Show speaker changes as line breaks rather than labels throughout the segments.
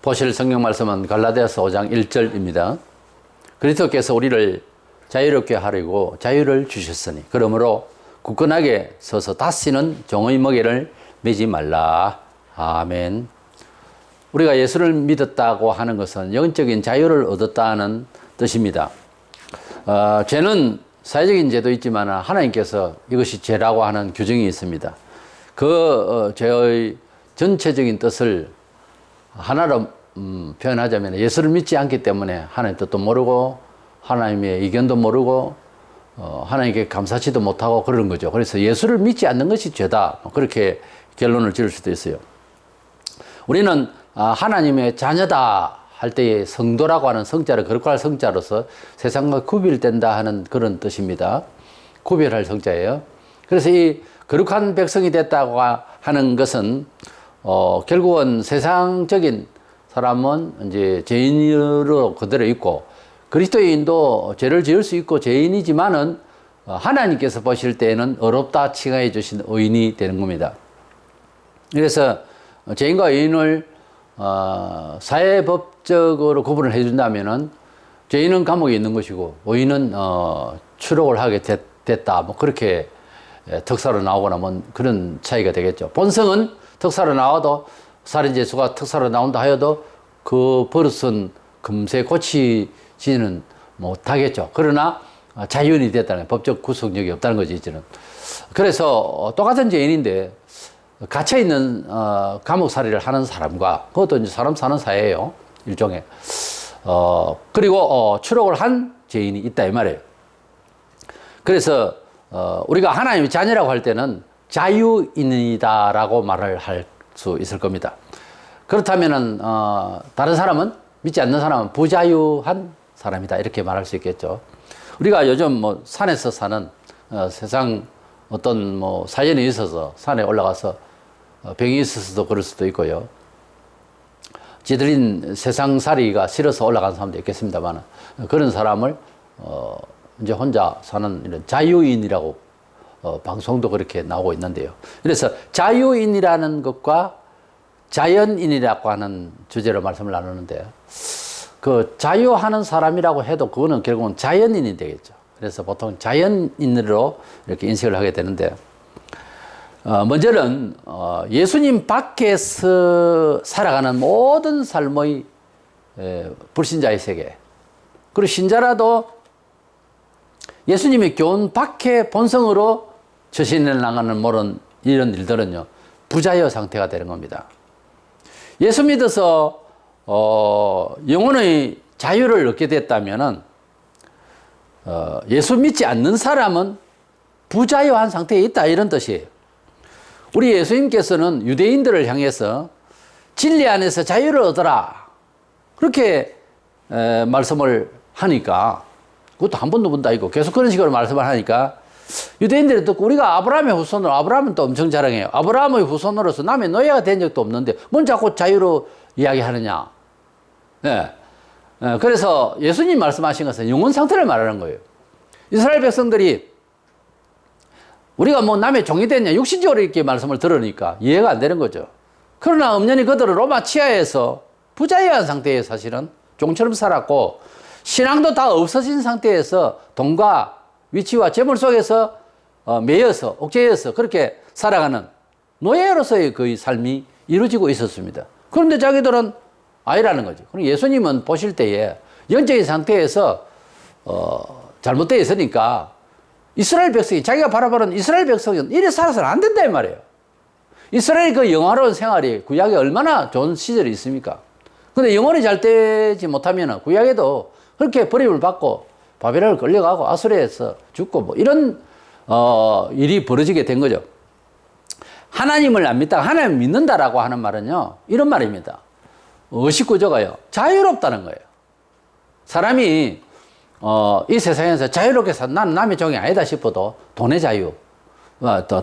보실 성경 말씀은 갈라디아서 5장 1절입니다. 그리스도께서 우리를 자유롭게 하려고 자유를 주셨으니 그러므로 굳건하게 서서 다시는 종의 멍에를 매지 말라. 아멘. 우리가 예수를 믿었다고 하는 것은 영적인 자유를 얻었다는 뜻입니다. 죄는 사회적인 죄도 있지만 하나님께서 이것이 죄라고 하는 규정이 있습니다. 그 죄의 전체적인 뜻을 하나로 표현하자면 예수를 믿지 않기 때문에 하나님 뜻도 모르고 하나님의 의견도 모르고 하나님께 감사치도 못하고 그러는 거죠. 그래서 예수를 믿지 않는 것이 죄다. 그렇게 결론을 지을 수도 있어요. 우리는 하나님의 자녀다 할 때의 성도라고 하는 성자를 거룩할 성자로서 세상과 구별된다 하는 그런 뜻입니다. 구별할 성자예요. 그래서 이 거룩한 백성이 됐다고 하는 것은 결국은 세상적인 사람은 이제 죄인으로 그대로 있고 그리스도인도 죄를 지을 수 있고 죄인이지만은 하나님께서 보실 때에는 어렵다 칭하해 주신 의인이 되는 겁니다. 그래서 죄인과 의인을 사회법적으로 구분을 해준다면은 죄인은 감옥에 있는 것이고 의인은 추록을 하게 됐다. 뭐 그렇게 특사로 나오거나 뭐 그런 차이가 되겠죠. 본성은 특사로 나와도 살인죄수가 특사로 나온다 하여도 그 버릇은 금세 고치지는 못하겠죠. 그러나 자유인이 됐다는 법적 구속력이 없다는 거지 이제는. 그래서 똑같은 죄인인데 갇혀있는 감옥살이를 하는 사람과 그것도 이제 사람 사는 사회예요. 일종의. 그리고 추록을 한 죄인이 있다 이 말이에요. 그래서 우리가 하나님의 자녀라고 할 때는 자유인이다라고 말을 할 수 있을 겁니다. 그렇다면은 다른 사람은 믿지 않는 사람은 부자유한 사람이다 이렇게 말할 수 있겠죠. 우리가 요즘 뭐 산에서 사는 세상 어떤 뭐 사연이 있어서 산에 올라가서 병이 있어서도 그럴 수도 있고요. 지들인 세상살이가 싫어서 올라간 사람도 있겠습니다만 그런 사람을 이제 혼자 사는 이런 자유인이라고 방송도 그렇게 나오고 있는데요. 그래서 자유인이라는 것과 자연인이라고 하는 주제로 말씀을 나누는데 그 자유하는 사람이라고 해도 그거는 결국은 자연인이 되겠죠. 그래서 보통 자연인으로 이렇게 인식을 하게 되는데 먼저는 예수님 밖에서 살아가는 모든 삶의 불신자의 세계 그리고 신자라도 예수님의 교훈 밖의 본성으로 처신해 나가는 모든 이런 일들은요 부자여 상태가 되는 겁니다. 예수 믿어서 영혼의 자유를 얻게 됐다면은 예수 믿지 않는 사람은 부자유한 상태에 있다 이런 뜻이에요. 우리 예수님께서는 유대인들을 향해서 진리 안에서 자유를 얻어라 그렇게 말씀을 하니까 그것도 한 번도 본다 이거 계속 그런 식으로 말씀을 하니까 유대인들이 듣고 우리가 아브라함의 후손으로 아브라함은 또 엄청 자랑해요. 아브라함의 후손으로서 남의 노예가 된 적도 없는데 뭔 자꾸 자유로 이야기하느냐. 네. 그래서 예수님 말씀하신 것은 영혼 상태를 말하는 거예요. 이스라엘 백성들이 우리가 뭐 남의 종이 됐냐 육신적으로 이렇게 말씀을 들으니까 이해가 안 되는 거죠. 그러나 엄연히 그들은 로마 치하에서 부자유한 상태에 사실은 종처럼 살았고 신앙도 다 없어진 상태에서 돈과 위치와 재물 속에서 매여서 옥죄여서 그렇게 살아가는 노예로서의 그의 삶이 이루어지고 있었습니다. 그런데 자기들은 아니라는 거죠. 그럼 예수님은 보실 때에 영적인 상태에서 잘못되어 있으니까 이스라엘 백성이 자기가 바라보는 이스라엘 백성은 이래 살아서는 안 된다 이 말이에요. 이스라엘 그 영화로운 생활이 구약에 얼마나 좋은 시절이 있습니까? 근데 영혼이 잘 되지 못하면 구약에도 그렇게 버림을 받고 바벨론을 끌려가고 아수르에서 죽고 뭐 이런 일이 벌어지게 된 거죠. 하나님을 안 믿다가 하나님을 믿는다라고 하는 말은요 이런 말입니다. 의식구조가요 자유롭다는 거예요. 사람이 이 세상에서 자유롭게 나는 남의 종이 아니다 싶어도 돈의 자유,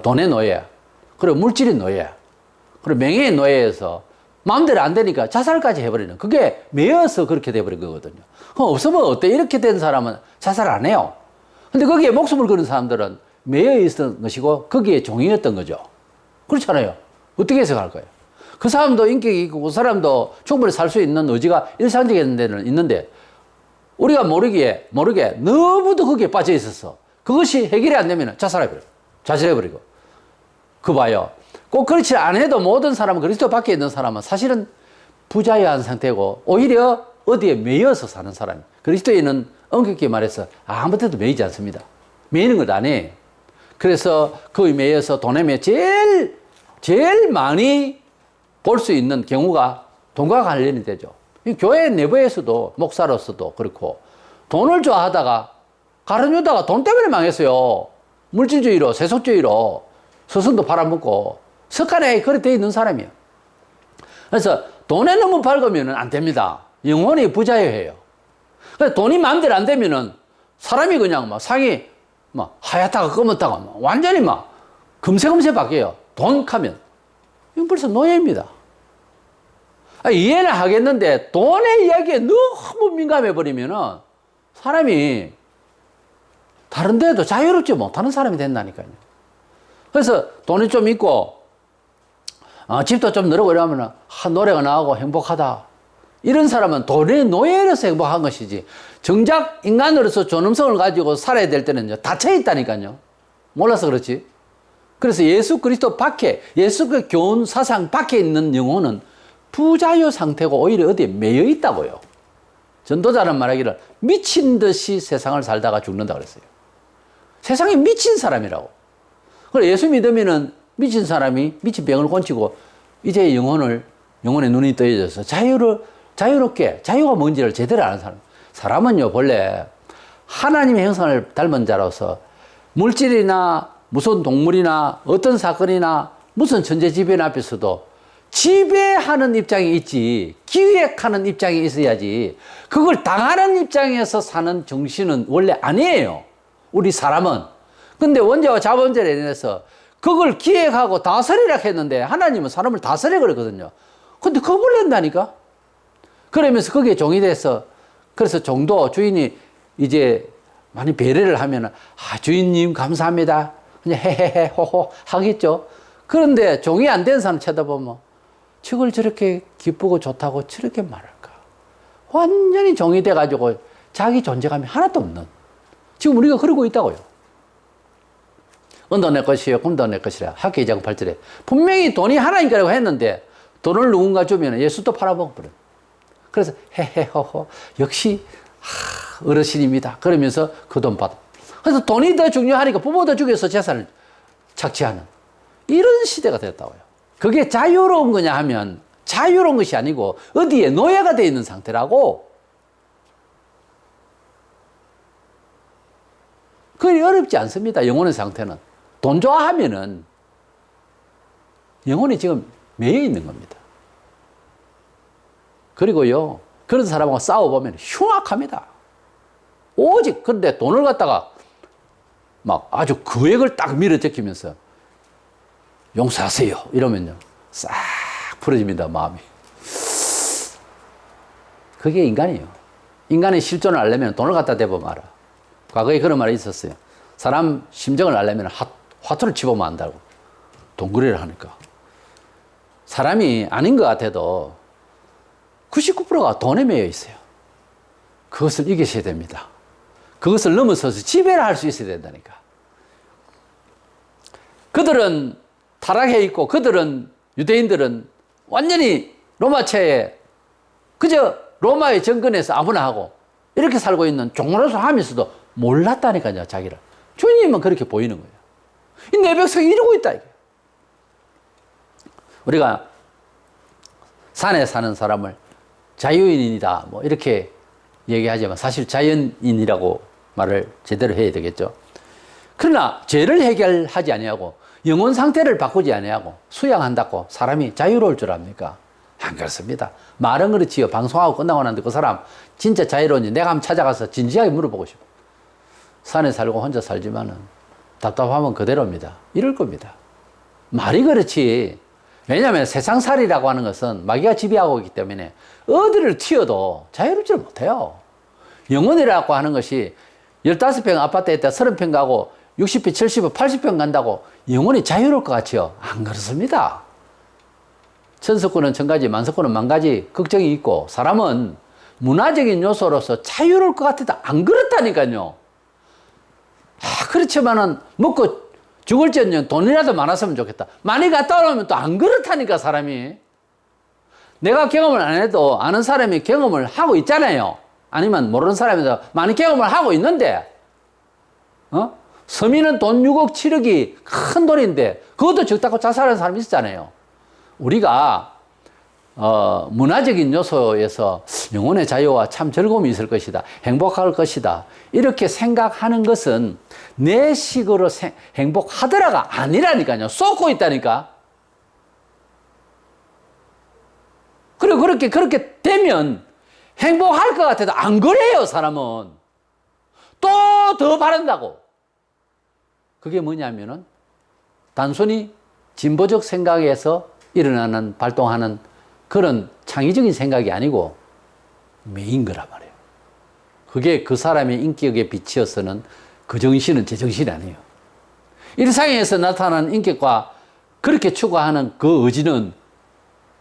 돈의 노예, 그리고 물질의 노예, 그리고 명예의 노예에서 마음대로 안 되니까 자살까지 해버리는 그게 매여서 그렇게 돼버린 거거든요. 그럼 없으면 어때? 이렇게 된 사람은 자살 안 해요. 근데 거기에 목숨을 거는 사람들은 매여 있었던 것이고 거기에 종이었던 거죠. 그렇잖아요. 어떻게 해석할 거예요? 그 사람도 인격이 있고 그 사람도 충분히 살 수 있는 의지가 일상적인 데는 있는데 우리가 모르게 너무도 거기에 빠져 있어서 그것이 해결이 안 되면 자살해버려. 자살해버리고. 그 봐요. 꼭 그렇지 않아도 모든 사람은 그리스도 밖에 있는 사람은 사실은 부자유한 상태고 오히려 어디에 매여서 사는 사람이. 그리스도인은 엄격히 말해서 아무 데도 매이지 않습니다. 매이는 것 아니에요. 그래서 거기 매여서 돈에 매여 제일 많이 볼 수 있는 경우가 돈과 관련이 되죠. 교회 내부에서도 목사로서도 그렇고 돈을 좋아하다가 가르쳐주다가 돈 때문에 망했어요. 물질주의로 세속주의로 스승도 팔아먹고 석간에 그렇게 돼 있는 사람이에요. 그래서 돈에 너무 밝으면 안 됩니다. 영혼이 부자유해요. 그래서 돈이 마음대로 안 되면은 사람이 그냥 막 상이 막 하얗다가 검었다가 막 완전히 막 금세 바뀌어요. 돈 가면. 이건 벌써 노예입니다. 이해는 하겠는데 돈의 이야기에 너무 민감해 버리면은 사람이 다른 데도 자유롭지 못하는 사람이 된다니까요. 그래서 돈이 좀 있고 집도 좀 늘고 이러면은 노래가 나오고 행복하다. 이런 사람은 돈의 노예로서 행복한 것이지 정작 인간으로서 존엄성을 가지고 살아야 될 때는 닫혀 있다니까요. 몰라서 그렇지. 그래서 예수 그리스도 밖에 예수 그 교훈 사상 밖에 있는 영혼은 부자유 상태고 오히려 어디에 매여 있다고요. 전도자는 말하기를 미친 듯이 세상을 살다가 죽는다 그랬어요. 세상에 미친 사람이라고. 그래 예수 믿으면은 미친 사람이 미친 병을 고치고 이제 영혼의 눈이 떠져서 자유롭게 자유가 뭔지를 제대로 아는 사람. 사람은요 본래 하나님의 형상을 닮은 자로서 물질이나 무슨 동물이나 어떤 사건이나 무슨 천재지변 앞에서도 지배하는 입장이 있지 기획하는 입장이 있어야지 그걸 당하는 입장에서 사는 정신은 원래 아니에요. 우리 사람은. 근데 원죄와 자본죄로 인해서 그걸 기획하고 다스리라 했는데 하나님은 사람을 다스려 그랬거든요. 근데 겁을 낸다니까. 그러면서 거기에 종이 돼서 그래서 종도 주인이 이제 많이 배려를 하면은 주인님 감사합니다. 그냥 헤헤헤 호호 하겠죠. 그런데 종이 안 된 사람 쳐다보면 저걸 저렇게 기쁘고 좋다고 저렇게 말할까. 완전히 종이 돼가지고 자기 존재감이 하나도 없는. 지금 우리가 그러고 있다고요. 은도 내 것이요 금도 내 것이라 학기 2장 8절에 분명히 돈이 하나님 거라고 했는데 돈을 누군가 주면 예수도 팔아먹어버려요. 그래서 헤헤호호 역시 어르신입니다. 그러면서 그 돈 받아. 그래서 돈이 더 중요하니까 부모도 죽여서 재산을 착취하는 이런 시대가 됐다고요. 그게 자유로운 거냐 하면 자유로운 것이 아니고 어디에 노예가 되어 있는 상태라고. 그게 어렵지 않습니다. 영혼의 상태는. 돈 좋아하면은 영혼이 지금 매여 있는 겁니다. 그리고요, 그런 사람하고 싸워보면 흉악합니다. 오직, 그런데 돈을 갖다가 막 아주 거액을 딱 밀어제끼면서 용서하세요. 이러면요, 싹 풀어집니다, 마음이. 그게 인간이에요. 인간의 실존을 알려면 돈을 갖다 대고 말아. 과거에 그런 말이 있었어요. 사람 심정을 알려면 화투를 치보면 안다고. 동그리를 하니까. 사람이 아닌 것 같아도 99%가 돈에 매여 있어요. 그것을 이기셔야 됩니다. 그것을 넘어서서 지배를 할 수 있어야 된다니까. 그들은 타락해 있고 그들은 유대인들은 완전히 로마체에 그저 로마의 정권에서 아무나 하고 이렇게 살고 있는 종로서 하면서도 몰랐다니까요, 자기를. 주님은 그렇게 보이는 거예요. 이 내 백성이 이러고 있다, 이게. 우리가 산에 사는 사람을 자유인이다, 뭐, 이렇게 얘기하지만 사실 자연인이라고 말을 제대로 해야 되겠죠. 그러나 죄를 해결하지 아니하고 영혼 상태를 바꾸지 아니하고 수양한다고 사람이 자유로울 줄 압니까? 안 그렇습니다. 말은 그렇지요. 방송하고 끝나고 나는데 그 사람 진짜 자유로운지 내가 한번 찾아가서 진지하게 물어보고 싶어. 산에 살고 혼자 살지만은 답답하면 그대로입니다. 이럴 겁니다. 말이 그렇지. 왜냐하면 세상살이라고 하는 것은 마귀가 지배하고 있기 때문에 어디를 튀어도 자유롭지를 못해요. 영혼이라고 하는 것이 15평 아파트에 있다 30평 가고 60평, 70평, 80평 간다고 영혼이 자유로울 것 같지요? 안 그렇습니다. 천석구는 천가지, 만석구는 만가지 걱정이 있고, 사람은 문화적인 요소로서 자유로울 것 같아도 안 그렇다니까요. 그렇지만은 먹고 죽을지언정 돈이라도 많았으면 좋겠다. 많이 갔다 오면 또 안 그렇다니까, 사람이. 내가 경험을 안 해도 아는 사람이 경험을 하고 있잖아요. 아니면 모르는 사람이도 많이 경험을 하고 있는데, 서민은 돈 6억, 7억이 큰 돈인데, 그것도 적다고 자살하는 사람이 있잖아요. 우리가, 문화적인 요소에서 영혼의 자유와 참 즐거움이 있을 것이다. 행복할 것이다. 이렇게 생각하는 것은 내 식으로 행복하더라가 아니라니까요. 쏟고 있다니까. 그리고 그렇게 되면 행복할 것 같아도 안 그래요, 사람은. 또 더 바란다고. 그게 뭐냐면은 단순히 진보적 생각에서 일어나는, 발동하는 그런 창의적인 생각이 아니고 매인 거란 말이에요. 그게 그 사람의 인격에 비치어서는 그 정신은 제 정신이 아니에요. 일상에서 나타나는 인격과 그렇게 추구하는 그 의지는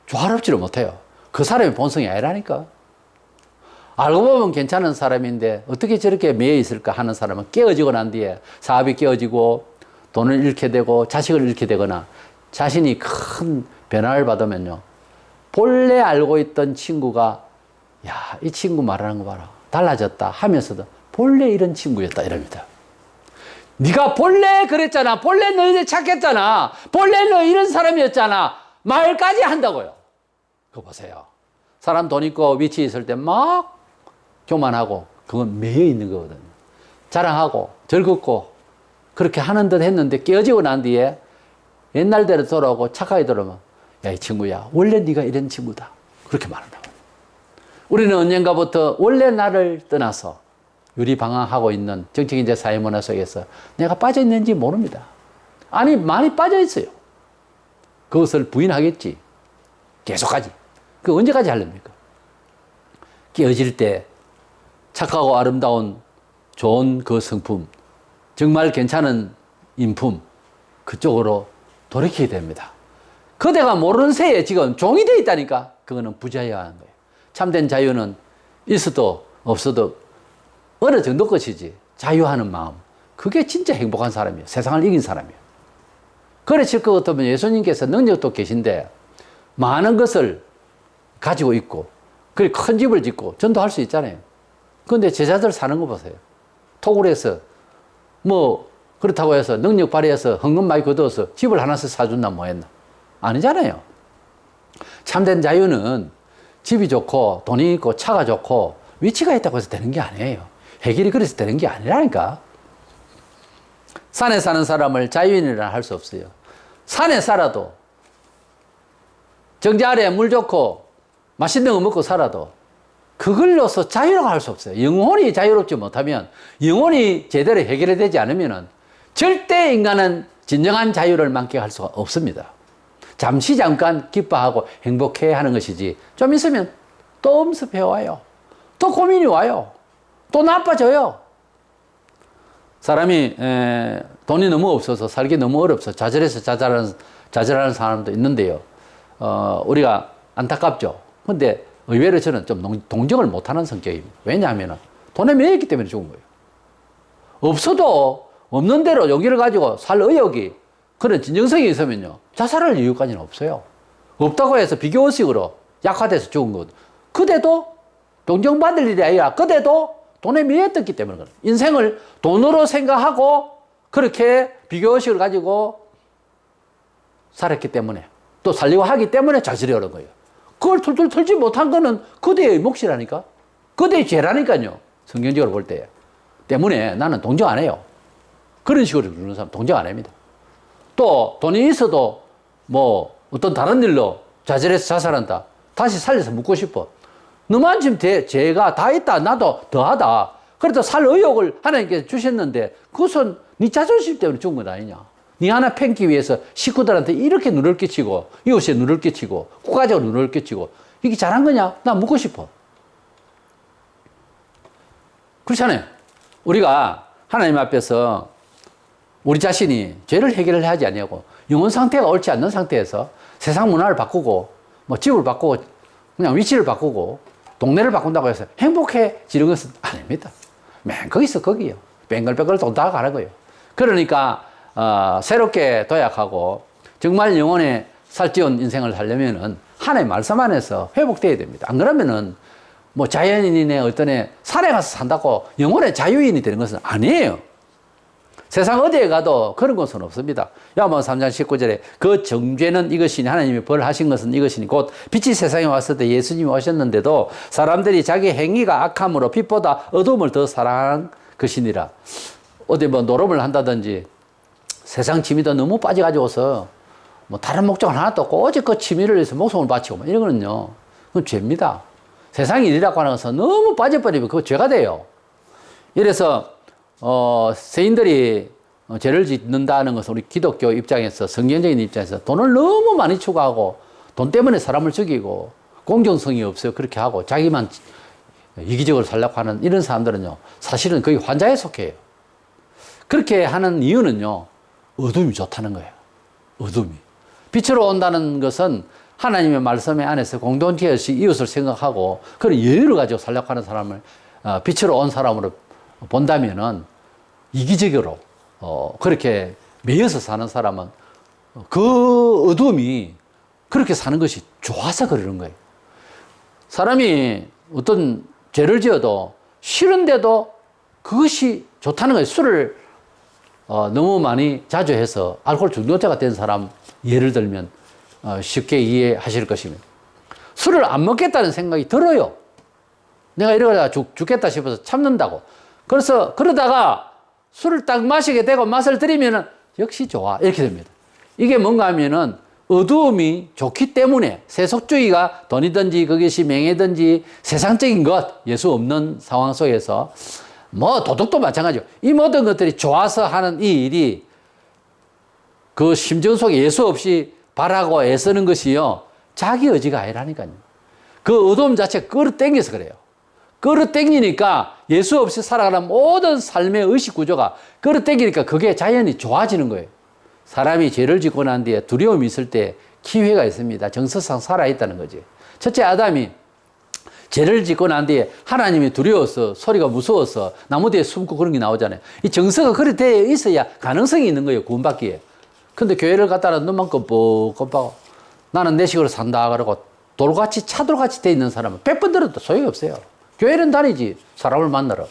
조화롭지를 못해요. 그 사람의 본성이 아니라니까. 알고 보면 괜찮은 사람인데 어떻게 저렇게 매여 있을까 하는 사람은 깨어지고 난 뒤에 사업이 깨어지고 돈을 잃게 되고 자식을 잃게 되거나 자신이 큰 변화를 받으면요. 본래 알고 있던 친구가 야, 이 친구 말하는 거 봐라. 달라졌다 하면서도 본래 이런 친구였다 이럽니다. 네가 본래 그랬잖아. 본래 너 이제 착했잖아. 본래 너 이런 사람이었잖아. 말까지 한다고요. 그거 보세요. 사람 돈 있고 위치에 있을 때 막 교만하고 그건 매여 있는 거거든요. 자랑하고 즐겁고 그렇게 하는 듯 했는데 깨어지고 난 뒤에 옛날대로 돌아오고 착하게 돌아오면 야, 이 친구야, 원래 네가 이런 친구다. 그렇게 말한다고. 우리는 언젠가부터 원래 나를 떠나서 유리방황하고 있는 정치경제 사회문화 속에서 내가 빠져있는지 모릅니다. 아니, 많이 빠져있어요. 그것을 부인하겠지. 계속하지. 그 언제까지 하렵니까? 깨어질 때 착하고 아름다운 좋은 그 성품, 정말 괜찮은 인품, 그쪽으로 돌이키게 됩니다. 그대가 모르는 새에 지금 종이 되어 있다니까. 그거는 부자유한 거예요. 참된 자유는 있어도 없어도 어느 정도 것이지. 자유하는 마음. 그게 진짜 행복한 사람이에요. 세상을 이긴 사람이에요. 그러실 것 같으면 예수님께서 능력도 계신데 많은 것을 가지고 있고 그리고 큰 집을 짓고 전도할 수 있잖아요. 그런데 제자들 사는 거 보세요. 토굴 해서 뭐 그렇다고 해서 능력 발휘해서 헌금 많이 거둬서 집을 하나씩 사준다 뭐 했나. 아니잖아요. 참된 자유는 집이 좋고 돈이 있고 차가 좋고 위치가 있다고 해서 되는 게 아니에요. 해결이 그래서 되는 게 아니라니까. 산에 사는 사람을 자유인이라 할 수 없어요. 산에 살아도 정자 아래 물 좋고 맛있는 거 먹고 살아도 그걸로서 자유라고 할 수 없어요. 영혼이 자유롭지 못하면 영혼이 제대로 해결이 되지 않으면 절대 인간은 진정한 자유를 만끽할 수가 없습니다. 잠깐 기뻐하고 행복해 하는 것이지 좀 있으면 또 엄습해 와요. 또 고민이 와요. 또 나빠져요. 사람이 돈이 너무 없어서 살기 너무 어렵서 좌절해서 좌절하는 사람도 있는데요. 우리가 안타깝죠. 근데 의외로 저는 좀 동정을 못하는 성격입니다. 왜냐하면 돈에 매였기 때문에 죽은 거예요. 없어도 없는 대로 용기를 가지고 살 의욕이 그런 진정성이 있으면요. 자살할 이유까지는 없어요. 없다고 해서 비교의식으로 약화돼서 죽은 것. 그대도 동정받을 일이 아니라 그대도 돈에 매였기 때문에 그래요. 인생을 돈으로 생각하고 그렇게 비교의식을 가지고 살았기 때문에 또 살려고 하기 때문에 자살이 어려운 거예요. 그걸 툴툴 털지 못한 거는 그대의 몫이라니까. 그대의 죄라니까요. 성경적으로 볼 때. 때문에 나는 동정 안 해요. 그런 식으로 그러는 사람 동정 안 합니다. 또 돈이 있어도 뭐 어떤 다른 일로 좌절해서 자살한다. 다시 살려서 묻고 싶어. 너만 지금 죄가 다 있다. 나도 더하다. 그래도 살 의욕을 하나님께서 주셨는데 그것은 네 자존심 때문에 죽은 것 아니냐. 네 하나 팽기 위해서 식구들한테 이렇게 눈을 끼치고 이웃에 눈을 끼치고 국가적으로 눈을 끼치고 이게 잘한 거냐? 나 묻고 싶어. 그렇잖아요. 우리가 하나님 앞에서 우리 자신이 죄를 해결을 하지 않냐고 영혼 상태가 옳지 않는 상태에서 세상 문화를 바꾸고 뭐 집을 바꾸고 그냥 위치를 바꾸고 동네를 바꾼다고 해서 행복해지는 것은 아닙니다. 맨 거기서 거기요. 뱅글뱅글 돈다 가는 거예요. 그러니까 새롭게 도약하고 정말 영혼의 살찌운 인생을 살려면은 하나님의 말씀 안에서 회복돼야 됩니다. 안 그러면은 뭐 자연인의 어떤 애 산에 가서 산다고 영혼의 자유인이 되는 것은 아니에요. 세상 어디에 가도 그런 것은 없습니다. 야고보서 3장 19절에 그 정죄는 이것이니 하나님이 벌하신 것은 이것이니 곧 빛이 세상에 왔을 때 예수님이 오셨는데도 사람들이 자기 행위가 악함으로 빛보다 어둠을 더 사랑하는 것이니라. 어디 뭐 노름을 한다든지 세상 취미도 너무 빠져가지고서 뭐 다른 목적 하나도 없고 오직 그 취미를 위해서 목숨을 바치고 뭐 이런 거는요, 그건 죄입니다. 세상 일이라고 하는 것은 너무 빠져버리면 그거 죄가 돼요. 이래서 세인들이 죄를 짓는다는 것은 우리 기독교 입장에서, 성경적인 입장에서 돈을 너무 많이 추구하고 돈 때문에 사람을 죽이고 공정성이 없어요. 그렇게 하고 자기만 이기적으로 살려고 하는 이런 사람들은요, 사실은 거의 환자에 속해요. 그렇게 하는 이유는요, 어둠이 좋다는 거예요. 어둠이. 빛으로 온다는 것은 하나님의 말씀 안에서 공동체의 이웃을 생각하고 그런 여유를 가지고 살려고 하는 사람을 빛으로 온 사람으로 본다면은 이기적으로 그렇게 매여서 사는 사람은 그 어둠이 그렇게 사는 것이 좋아서 그러는 거예요. 사람이 어떤 죄를 지어도 싫은데도 그것이 좋다는 거예요. 술을 너무 많이 자주 해서 알코올 중독자가 된 사람 예를 들면 쉽게 이해하실 것입니다. 술을 안 먹겠다는 생각이 들어요. 내가 이러다가 죽겠다 싶어서 참는다고. 그래서 그러다가 술을 딱 마시게 되고 맛을 들이면은 역시 좋아 이렇게 됩니다. 이게 뭔가 하면은 어두움이 좋기 때문에 세속주의가 돈이든지 그것이 명예든지 세상적인 것, 예수 없는 상황 속에서 뭐 도덕도 마찬가지죠. 이 모든 것들이 좋아서 하는 이 일이 그 심정 속에 예수 없이 바라고 애쓰는 것이요, 자기 의지가 아니라니까요. 그 어두움 자체가 끌어당겨서 그래요. 끌어당기니까 예수 없이 살아가는 모든 삶의 의식 구조가 끌어당기니까 그게 자연히 좋아지는 거예요. 사람이 죄를 짓고 난 뒤에 두려움이 있을 때 기회가 있습니다. 정서상 살아있다는 거지. 첫째 아담이 죄를 짓고 난 뒤에 하나님이 두려워서, 소리가 무서워서 나무 뒤에 숨고 그런 게 나오잖아요. 이 정서가 그렇게 되어 있어야 가능성이 있는 거예요, 구원받기에. 근데 교회를 갔다가 눈만 껌뻑껌뻑 나는 내 식으로 산다 그러고 돌같이 차돌같이 돼 있는 사람은 100번 들어도 소용이 없어요. 교회는 다니지, 사람을 만나러.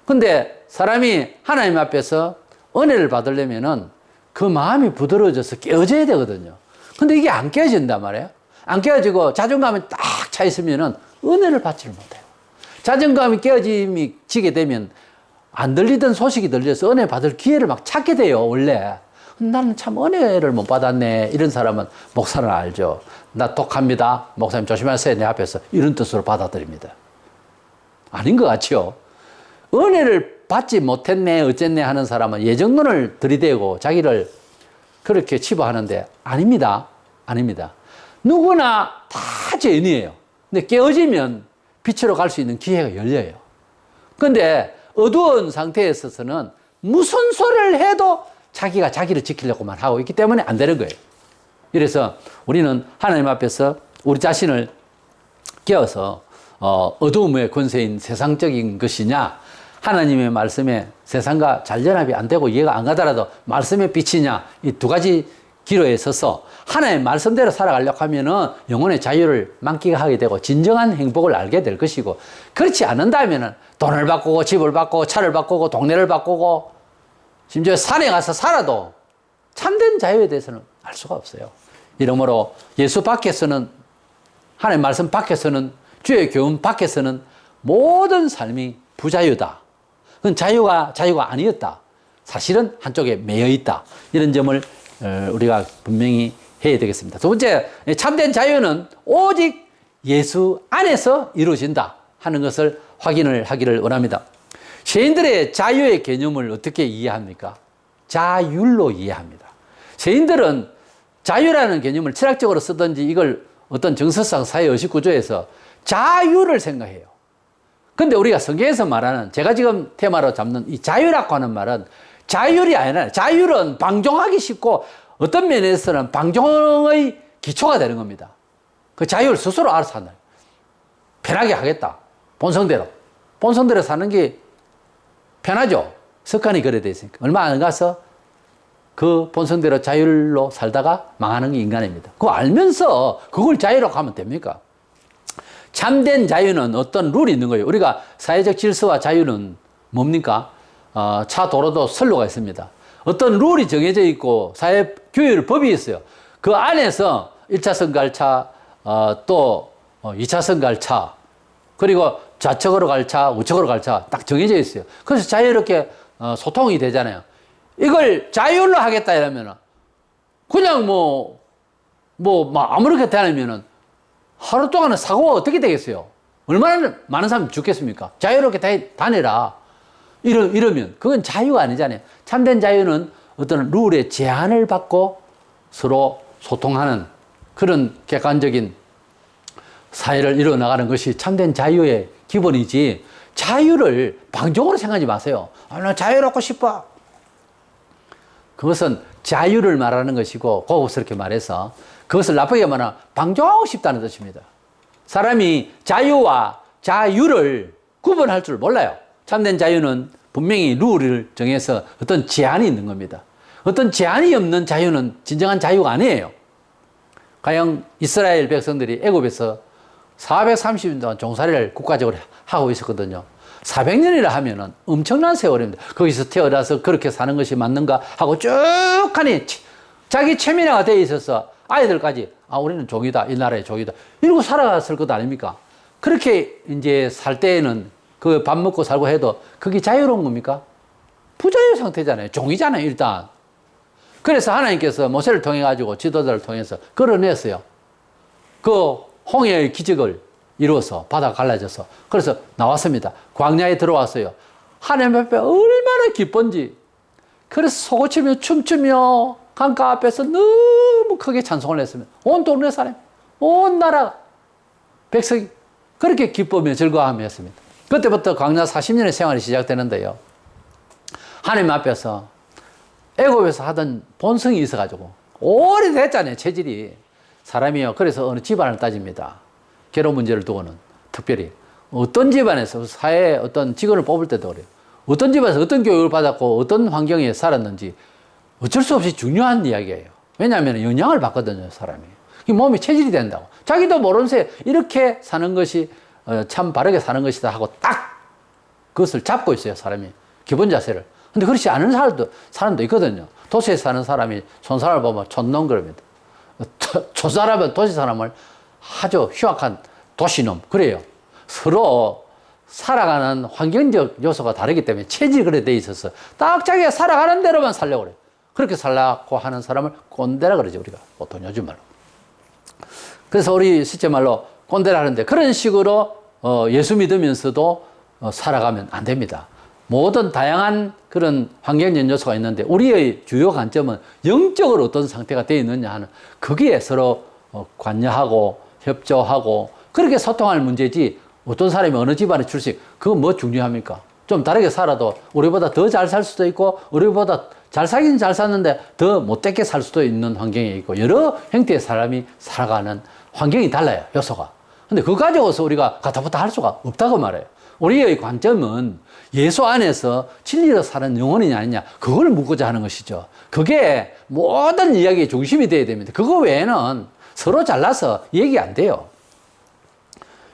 근데 사람이 하나님 앞에서 은혜를 받으려면은 그 마음이 부드러워져서 깨어져야 되거든요. 근데 이게 안 깨어진단 말이에요. 안 깨어지고 자존감이 딱 차 있으면은 은혜를 받지를 못해요. 자존감이 깨어짐이 지게 되면 안 들리던 소식이 들려서 은혜 받을 기회를 막 찾게 돼요, 원래. 나는 참 은혜를 못 받았네. 이런 사람은 목사를 알죠. 나 독합니다. 목사님 조심하세요. 내 앞에서 이런 뜻으로 받아들입니다. 아닌 것 같죠? 은혜를 받지 못했네, 어쨌네 하는 사람은 예정론을 들이대고 자기를 그렇게 치부하는데 아닙니다. 아닙니다. 누구나 다 죄인이에요. 근데 깨어지면 빛으로 갈 수 있는 기회가 열려요. 근데 어두운 상태에 있어서는 무슨 소리를 해도 자기가 자기를 지키려고만 하고 있기 때문에 안 되는 거예요. 그래서 우리는 하나님 앞에서 우리 자신을 깨어서 어두움의 권세인 세상적인 것이냐, 하나님의 말씀에 세상과 잘 연합이 안 되고 이해가 안 가더라도 말씀의 빛이냐, 이 두 가지 기로에 서서 하나님의 말씀대로 살아가려고 하면은 영혼의 자유를 만끽하게 되고 진정한 행복을 알게 될 것이고, 그렇지 않는다면은 돈을 바꾸고 집을 바꾸고 차를 바꾸고 동네를 바꾸고 심지어 산에 가서 살아도 참된 자유에 대해서는 알 수가 없어요. 이러므로 예수 밖에서는, 하나님의 말씀 밖에서는, 주의 교훈 밖에서는 모든 삶이 부자유다. 그건 자유가 아니었다. 사실은 한쪽에 매여 있다. 이런 점을 우리가 분명히 해야 되겠습니다. 두 번째, 참된 자유는 오직 예수 안에서 이루어진다 하는 것을 확인을 하기를 원합니다. 세인들의 자유의 개념을 어떻게 이해합니까? 자율로 이해합니다. 세인들은 자유라는 개념을 철학적으로 쓰든지 이걸 어떤 정서상 사회 의식 구조에서 자유를 생각해요. 근데 우리가 성경에서 말하는, 제가 지금 테마로 잡는 이 자유라고 하는 말은 자율이 아니라, 자율은 방종하기 쉽고 어떤 면에서는 방종의 기초가 되는 겁니다. 그 자유를 스스로 알아서 한다. 편하게 하겠다. 본성대로. 본성대로 사는 게 편하죠. 습관이 그래 돼 있으니까. 얼마 안 가서 그 본성대로 자율로 살다가 망하는 게 인간입니다. 그거 알면서 그걸 자유라고 하면 됩니까? 참된 자유는 어떤 룰이 있는 거예요. 우리가 사회적 질서와 자유는 뭡니까? 차 도로도 선로가 있습니다. 어떤 룰이 정해져 있고 사회 규율 법이 있어요. 그 안에서 1차선 갈 차, 또 2차선 갈 차, 그리고 좌측으로 갈 차, 우측으로 갈 차 딱 정해져 있어요. 그래서 자유롭게 소통이 되잖아요. 이걸 자율로 하겠다 이러면은 그냥 막 아무렇게 다니면은 하루 동안은 사고가 어떻게 되겠어요? 얼마나 많은 사람이 죽겠습니까? 자유롭게 다니라. 이러면 그건 자유가 아니잖아요. 참된 자유는 어떤 룰의 제한을 받고 서로 소통하는 그런 객관적인 사회를 이뤄나가는 것이 참된 자유의 기본이지, 자유를 방종으로 생각하지 마세요. 나 자유롭고 싶어. 그것은 자유를 말하는 것이고, 고급스럽게 말해서 그것을 나쁘게 말하면 방종하고 싶다는 뜻입니다. 사람이 자유와 자유를 구분할 줄 몰라요. 참된 자유는 분명히 룰을 정해서 어떤 제한이 있는 겁니다. 어떤 제한이 없는 자유는 진정한 자유가 아니에요. 가령 이스라엘 백성들이 애굽에서 430년 동안 종살이를 국가적으로 하고 있었거든요. 400년이라 하면은 엄청난 세월입니다. 거기서 태어나서 그렇게 사는 것이 맞는가 하고 쭉 하니 자기 체면화가 되어 있어서 아이들까지 우리는 종이다, 이 나라의 종이다 이러고 살아갔을 것 아닙니까? 그렇게 이제 살 때에는 그 밥 먹고 살고 해도 그게 자유로운 겁니까? 부자유 상태잖아요. 종이잖아요, 일단. 그래서 하나님께서 모세를 통해 가지고 지도자를 통해서 끌어냈어요. 그 홍해의 기적을 이루어서 바다가 갈라져서 그래서 나왔습니다. 광야에 들어왔어요. 하나님 앞에 얼마나 기쁜지. 그래서 소고치며 춤추며 강가 앞에서 너무 크게 찬송을 했습니다. 온 동네 사람, 온 나라 백성이 그렇게 기쁘며 즐거워하며 했습니다. 그때부터 광야 40년의 생활이 시작되는데요. 하나님 앞에서 애굽에서 하던 본성이 있어가지고 오래됐잖아요, 체질이. 사람이요. 그래서 어느 집안을 따집니다. 결혼 문제를 두고는 특별히 어떤 집안에서 사회에 어떤 직원을 뽑을 때도 그래요. 어떤 집안에서 어떤 교육을 받았고 어떤 환경에 살았는지 어쩔 수 없이 중요한 이야기예요. 왜냐하면 영향을 받거든요, 사람이. 몸이 체질이 된다고. 자기도 모르는 새 이렇게 사는 것이 참 바르게 사는 것이다 하고 딱 그것을 잡고 있어요, 사람이. 기본 자세를. 근데 그렇지 않은 사람도 있거든요. 도시에 사는 사람이 촌사람을 보면 촌놈 그럽니다. 촌사람은 도시 사람을 아주 흉악한 도시놈 그래요. 서로 살아가는 환경적 요소가 다르기 때문에 체질이 그래 돼 있어서 딱 자기가 살아가는 대로만 살려고 그래요. 그렇게 살라고 하는 사람을 꼰대라 그러죠, 우리가 보통 요즘 말로. 그래서 우리 실제 말로 꼰대라 하는데 그런 식으로 예수 믿으면서도 살아가면 안 됩니다. 모든 다양한 그런 환경적 요소가 있는데 우리의 주요 관점은 영적으로 어떤 상태가 되어 있느냐 하는 거기에 서로 관여하고 협조하고 그렇게 소통할 문제지 어떤 사람이 어느 집안의 출신 그건 뭐 중요합니까? 좀 다르게 살아도 우리보다 더 잘 살 수도 있고 우리보다 잘 살긴 잘 샀는데 더 못되게 살 수도 있는 환경에 있고 여러 형태의 사람이 살아가는 환경이 달라요, 요소가. 근데 그거 가지고서 우리가 가타부타 할 수가 없다고 말해요. 우리의 관점은 예수 안에서 진리로 사는 영혼이냐 아니냐 그걸 묻고자 하는 것이죠. 그게 모든 이야기의 중심이 되어야 됩니다. 그거 외에는 서로 잘라서 얘기 안 돼요.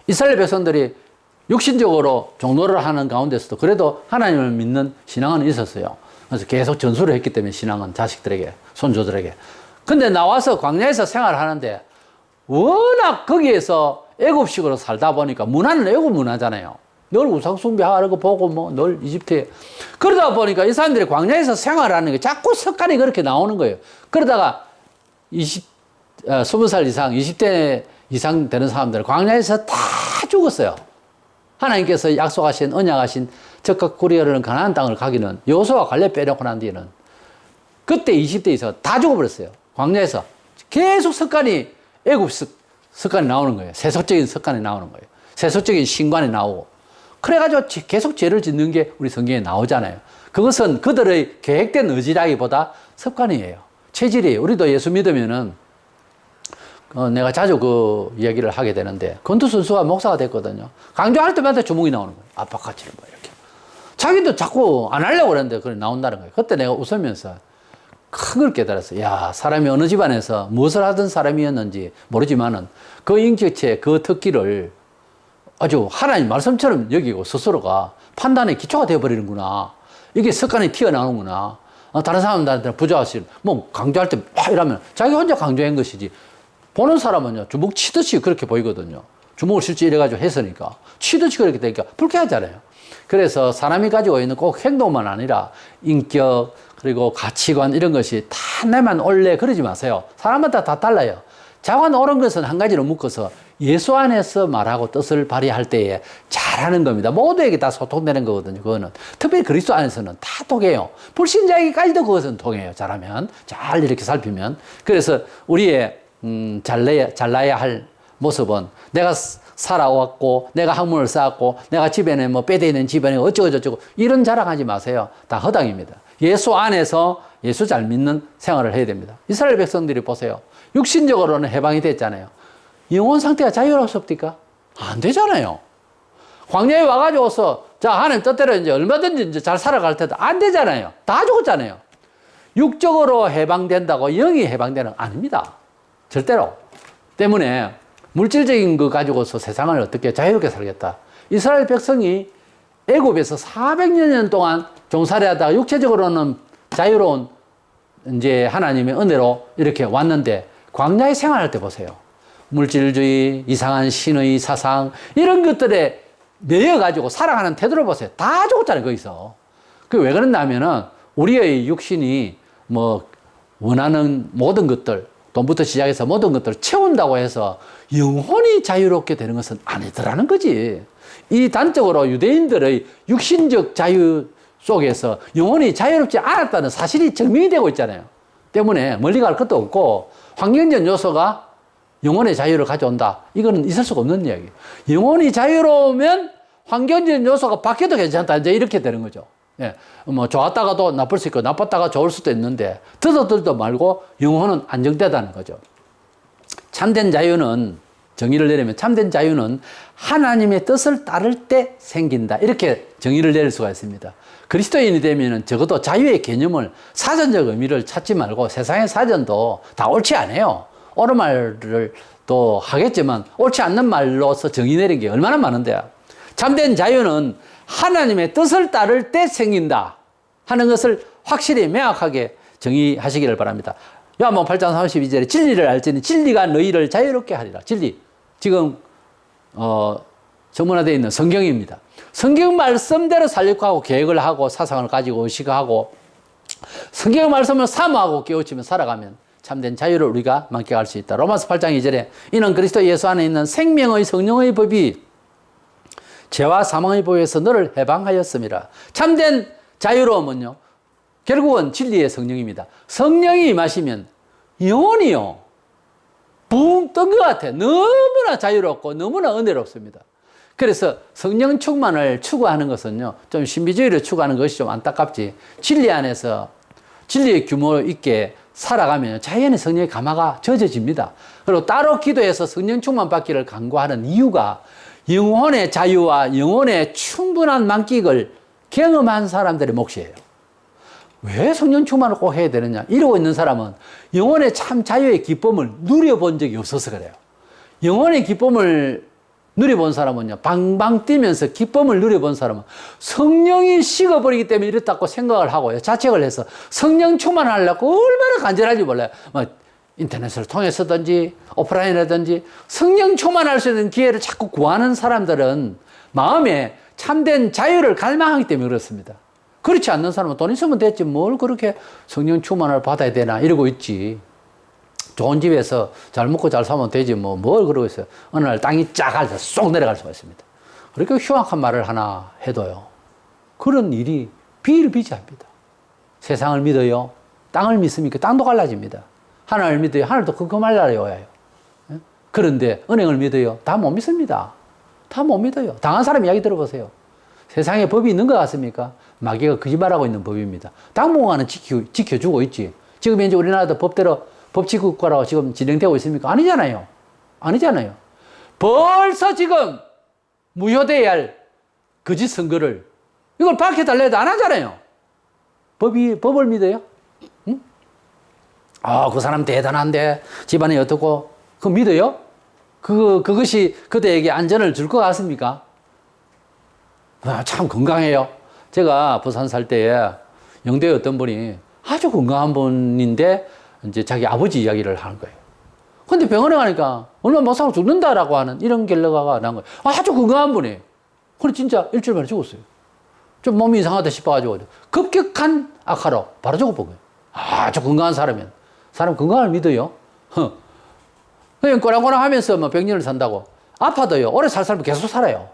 이스라엘 백성들이 육신적으로 종로를 하는 가운데서도 그래도 하나님을 믿는 신앙은 있었어요. 그래서 계속 전수를 했기 때문에 신앙은 자식들에게, 손주들에게. 근데 나와서 광야에서 생활하는데 워낙 거기에서 애굽식으로 살다 보니까 문화는 애굽 문화잖아요. 늘 우상 숭배하는 거 보고 늘 이집트에. 그러다 보니까 이 사람들이 광야에서 생활하는 게 자꾸 습관이 그렇게 나오는 거예요. 그러다가 20살 이상, 20대 이상 되는 사람들은 광야에서 다 죽었어요. 하나님께서 약속하신, 언약하신 적각 구리어는 가나안 땅을 가기는 여호수아가 갈렙 빼놓고 난 뒤에는 그때 20대 이상 다 죽어버렸어요. 광야에서 계속 습관이 애굽 습관이 나오는 거예요. 세속적인 습관이 나오는 거예요. 세속적인 신관이 나오고 그래가지고 계속 죄를 짓는 게 우리 성경에 나오잖아요. 그것은 그들의 계획된 의지라기보다 습관이에요. 체질이에요. 우리도 예수 믿으면은 내가 자주 그 이야기를 하게 되는데, 권투 선수가 목사가 됐거든요. 강조할 때마다 주먹이 나오는 거예요. 압박같이 뭐 이렇게. 자기도 자꾸 안 하려고 그랬는데, 그래 나온다는 거예요. 그때 내가 웃으면서 큰 걸 깨달았어요. 야, 사람이 어느 집안에서 무엇을 하던 사람이었는지 모르지만은 그 인격체, 그 특기를 아주 하나님 말씀처럼 여기고 스스로가 판단의 기초가 되어버리는구나. 이게 습관이 튀어나오는구나. 다른 사람들한테 부자하시 뭐 강조할 때 막 이러면 자기 혼자 강조한 것이지. 보는 사람은요, 주먹 치듯이 그렇게 보이거든요. 주먹을 실제 이래가지고 했으니까. 치듯이 그렇게 되니까 불쾌하잖아요. 그래서 사람이 가지고 있는 꼭 행동만 아니라 인격, 그리고 가치관 이런 것이 다 내만 옳래 그러지 마세요. 사람마다 다 달라요. 자관 옳은 것은 한 가지로 묶어서 예수 안에서 말하고 뜻을 발휘할 때에 잘하는 겁니다. 모두에게 다 소통되는 거거든요. 그거는 특별히 그리스도 안에서는 다 통해요. 불신자에게까지도 그것은 통해요. 잘하면, 잘 이렇게 살피면. 그래서 우리의 잘나야 할 모습은 내가 살아왔고, 내가 학문을 쌓았고, 내가 집에는 뭐 빼대 있는 집안에 어쩌고저쩌고 이런 자랑하지 마세요. 다 허당입니다. 예수 안에서 예수 잘 믿는 생활을 해야 됩니다. 이스라엘 백성들이 보세요. 육신적으로는 해방이 됐잖아요. 영혼 상태가 자유롭습니까? 안 되잖아요. 광야에 와가지고서 자, 하나님 뜻대로 이제 얼마든지 이제 잘 살아갈 때도 안 되잖아요. 다 죽었잖아요. 육적으로 해방된다고 영이 해방되는 거 아닙니다. 절대로. 때문에 물질적인 거 가지고서 세상을 어떻게 자유롭게 살겠다. 이스라엘 백성이 애굽에서 400년 동안 종살이 하다가 육체적으로는 자유로운 이제 하나님의 은혜로 이렇게 왔는데 광야에 생활할 때 보세요. 물질주의, 이상한 신의 사상 이런 것들에 매여가지고 살아가는 태도를 보세요. 다 죽었잖아요, 거기서. 그게 왜 그랬냐면은 우리의 육신이 뭐 원하는 모든 것들, 돈부터 시작해서 모든 것들을 채운다고 해서 영혼이 자유롭게 되는 것은 아니더라는 거지. 이 단적으로 유대인들의 육신적 자유 속에서 영혼이 자유롭지 않았다는 사실이 증명이 되고 있잖아요. 때문에 멀리 갈 것도 없고 환경적 요소가 영혼의 자유를 가져온다. 이거는 있을 수가 없는 이야기예요. 영혼이 자유로우면 환경적 요소가 바뀌어도 괜찮다. 이제 이렇게 되는 거죠. 예. 뭐 좋았다가도 나쁠 수 있고 나빴다가 좋을 수도 있는데 들도 말고 영혼은 안정되다는 거죠. 참된 자유는 정의를 내리면 참된 자유는 하나님의 뜻을 따를 때 생긴다. 이렇게 정의를 내릴 수가 있습니다. 그리스도인이 되면 적어도 자유의 개념을 사전적 의미를 찾지 말고 세상의 사전도 다 옳지 않아요. 옳은 말을 또 하겠지만 옳지 않는 말로서 정의 내린 게 얼마나 많은데요. 참된 자유는 하나님의 뜻을 따를 때 생긴다 하는 것을 확실히 명확하게 정의하시기를 바랍니다. 요한복음 8장 32절에 진리를 알지니 진리가 너희를 자유롭게 하리라. 진리. 지금 정문화되어 있는 성경입니다. 성경 말씀대로 살려고 하고 계획을 하고 사상을 가지고 의식하고 성경 말씀을 사모하고 깨우치며 살아가면 참된 자유를 우리가 만끽할 수 있다. 로마서 8장 2절에 이는 그리스도 예수 안에 있는 생명의 성령의 법이 죄와 사망의 법에서 너를 해방하였음이라. 참된 자유로움은요, 결국은 진리의 성령입니다. 성령이 임하시면 영혼이요, 붕 뜬 것 같아. 너무나 자유롭고 너무나 은혜롭습니다. 그래서 성령 충만을 추구하는 것은요, 좀 신비주의를 추구하는 것이 좀 안타깝지. 진리 안에서 진리의 규모 있게 살아가면 자연히 성령의 감화가 젖어집니다. 그리고 따로 기도해서 성령 충만 받기를 간구하는 이유가 영혼의 자유와 영혼의 충분한 만끽을 경험한 사람들의 몫이에요. 왜 성령 충만을 꼭 해야 되느냐? 이러고 있는 사람은 영혼의 참 자유의 기쁨을 누려본 적이 없어서 그래요. 영혼의 기쁨을 누려본 사람은요, 방방 뛰면서 기쁨을 누려본 사람은 성령이 식어버리기 때문에 이렇다고 생각을 하고요, 자책을 해서 성령 충만하려고 얼마나 간절한지 몰라요. 뭐 인터넷을 통해서든지 오프라인이라든지 성령 충만할 수 있는 기회를 자꾸 구하는 사람들은 마음에 참된 자유를 갈망하기 때문에 그렇습니다. 그렇지 않는 사람은 돈 있으면 됐지 뭘 그렇게 성령 충만을 받아야 되나 이러고 있지. 좋은 집에서 잘 먹고 잘 사면 되지 뭘 그러고 있어요. 어느 날 땅이 쫙 쏙 내려갈 수가 있습니다. 그렇게 흉악한 말을 하나 해도요, 그런 일이 비일비재합니다. 세상을 믿어요, 땅을 믿습니까? 땅도 갈라집니다. 하나님을 믿어요, 하늘도 그 말라요. 그런데 은행을 믿어요, 다 못 믿습니다. 다 못 믿어요. 당한 사람 이야기 들어보세요. 세상에 법이 있는 것 같습니까? 마귀가 거짓말하고 있는 법입니다. 당분간은 지켜주고 있지. 지금 현재 우리나라도 법치국가라고 지금 진행되고 있습니까? 아니잖아요. 아니잖아요. 벌써 지금 무효돼야 할 거짓 선거를 이걸 밝혀달라 해도 안 하잖아요. 법을 믿어요? 응? 그 사람 대단한데 집안이 어떻고 그거 믿어요? 그것이 그대에게 안전을 줄 것 같습니까? 참 건강해요. 제가 부산 살 때에 영도에 어떤 분이 아주 건강한 분인데 이제 자기 아버지 이야기를 하는 거예요. 근데 병원에 가니까 얼마 못 살고 죽는다라고 하는 이런 결과가 난 거예요. 아주 건강한 분이. 근데 진짜 일주일 만에 죽었어요. 좀 몸이 이상하다 싶어가지고 급격한 악화로 바로 죽어본 거예요. 아주 건강한 사람이면. 사람 건강을 믿어요. 그냥 꼬랑꼬랑 하면서 뭐 100년을 산다고. 아파도요. 오래 살 사람은 계속 살아요.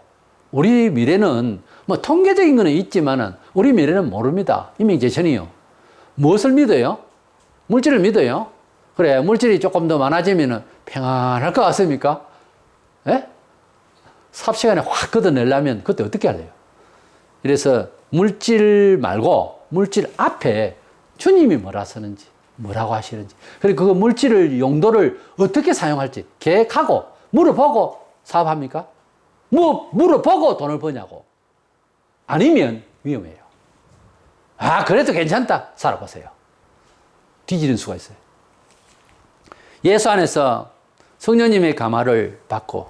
우리 미래는 뭐 통계적인 거는 있지만은 우리 미래는 모릅니다. 인명재천이요. 무엇을 믿어요? 물질을 믿어요. 그래, 물질이 조금 더 많아지면은 평안할 것 같습니까? 예? 삽시간에 확 걷어내려면 그때 어떻게 할래요? 그래서 물질 말고 물질 앞에 주님이 뭐라 쓰는지, 뭐라고 하시는지, 그리고 그 물질을 용도를 어떻게 사용할지 계획하고 물어보고 사업합니까? 물어보고 돈을 버냐고. 아니면 위험해요. 그래도 괜찮다. 살아보세요. 뒤지는 수가 있어요. 예수 안에서 성령님의 감화를 받고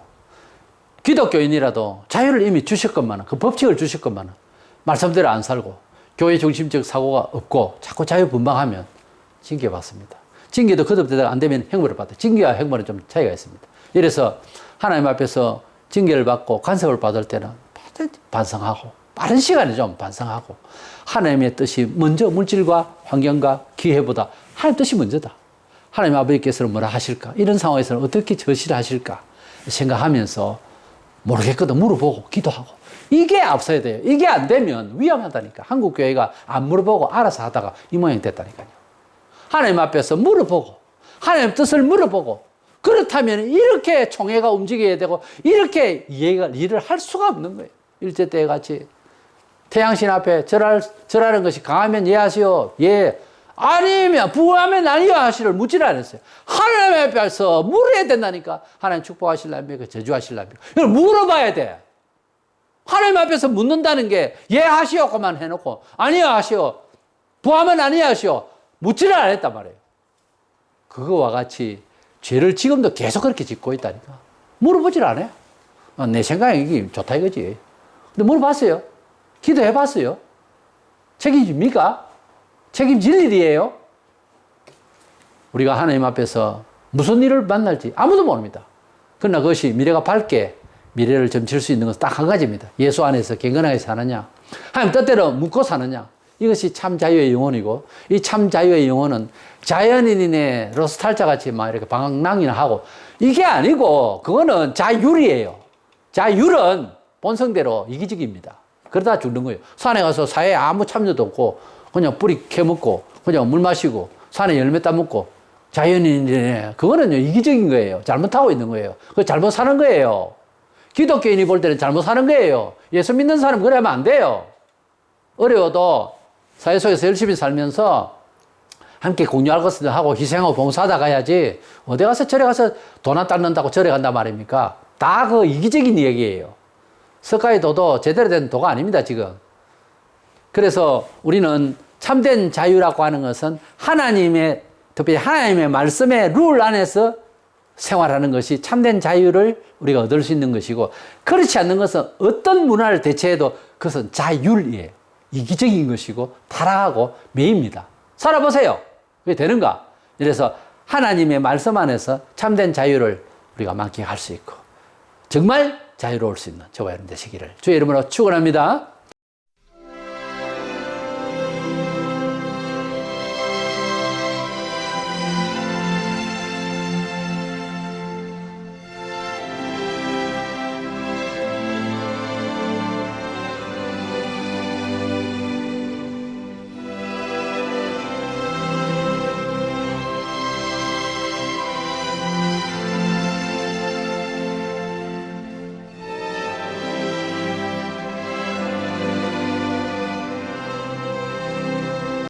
기독교인이라도 자유를 이미 주셨건만은, 그 법칙을 주셨건만은 말씀대로 안 살고 교회 중심적 사고가 없고 자꾸 자유분방하면 징계받습니다. 징계도 거듭되다가 안 되면 형벌을 받아요. 징계와 형벌은 좀 차이가 있습니다. 이래서 하나님 앞에서 징계를 받고 간섭을 받을 때는 반성하고 빠른 시간에 좀 반성하고 하나님의 뜻이 먼저 물질과 환경과 기회보다 하나님 뜻이 먼저다. 하나님 아버지께서는 뭐라 하실까? 이런 상황에서는 어떻게 처시를 하실까? 생각하면서 모르겠거든 물어보고 기도하고 이게 앞서야 돼요. 이게 안 되면 위험하다니까. 한국 교회가 안 물어보고 알아서 하다가 이 모양이 됐다니까요. 하나님 앞에서 물어보고 하나님 뜻을 물어보고 그렇다면 이렇게 총회가 움직여야 되고 이렇게 일을 할 수가 없는 거예요. 일제 때 같이 태양신 앞에 절하는 것이 강하면 예하시오. 예. 아니면 부하면 아니요 하시를 묻지를 않았어요. 하나님 앞에서 물어야 된다니까. 하나님 축복하실랍니까? 저주하실랍니까? 이걸 물어봐야 돼. 하나님 앞에서 묻는다는 게 예 하시오고만 해놓고 아니요 하시오. 부하면 아니요 하시오. 묻지를 않았단 말이에요. 그거와 같이 죄를 지금도 계속 그렇게 짓고 있다니까. 물어보질 않아요. 내 생각에 이게 좋다 이거지. 근데 물어봤어요. 기도해봤어요. 책임집니까? 책임질 일이에요. 우리가 하나님 앞에서 무슨 일을 만날지 아무도 모릅니다. 그러나 그것이 미래가 밝게 미래를 점칠 수 있는 것은 딱 한 가지입니다. 예수 안에서 경건하게 사느냐, 하나님 뜻대로 묻고 사느냐. 이것이 참 자유의 영혼이고, 이 참 자유의 영혼은 자연인의 로스탈자 같이 막 이렇게 방랑이나 하고, 이게 아니고, 그거는 자율이에요. 자율은 본성대로 이기적입니다. 그러다 죽는 거예요. 산에 가서 사회에 아무 참여도 없고, 그냥 뿌리 캐먹고, 그냥 물 마시고, 산에 열매 따먹고, 자연인이네. 그거는요, 이기적인 거예요. 잘못하고 있는 거예요. 그거 잘못 사는 거예요. 기독교인이 볼 때는 잘못 사는 거예요. 예수 믿는 사람은 그러면 안 돼요. 어려워도 사회 속에서 열심히 살면서 함께 공유할 것을 하고 희생하고 봉사하다 가야지 어디 가서 절에 가서 돈 안 닦는다고 절에 간단 말입니까? 다 그 이기적인 얘기예요. 석가의 도도 제대로 된 도가 아닙니다, 지금. 그래서 우리는 참된 자유라고 하는 것은 하나님의, 특히 하나님의 말씀의 룰 안에서 생활하는 것이 참된 자유를 우리가 얻을 수 있는 것이고, 그렇지 않는 것은 어떤 문화를 대체해도 그것은 자율이에요. 이기적인 것이고 타락하고 매입니다. 살아보세요. 그게 되는가? 이래서 하나님의 말씀 안에서 참된 자유를 우리가 만끽할 수 있고 정말 자유로울 수 있는 저와 여러분 되시기를 주의 이름으로 축원합니다.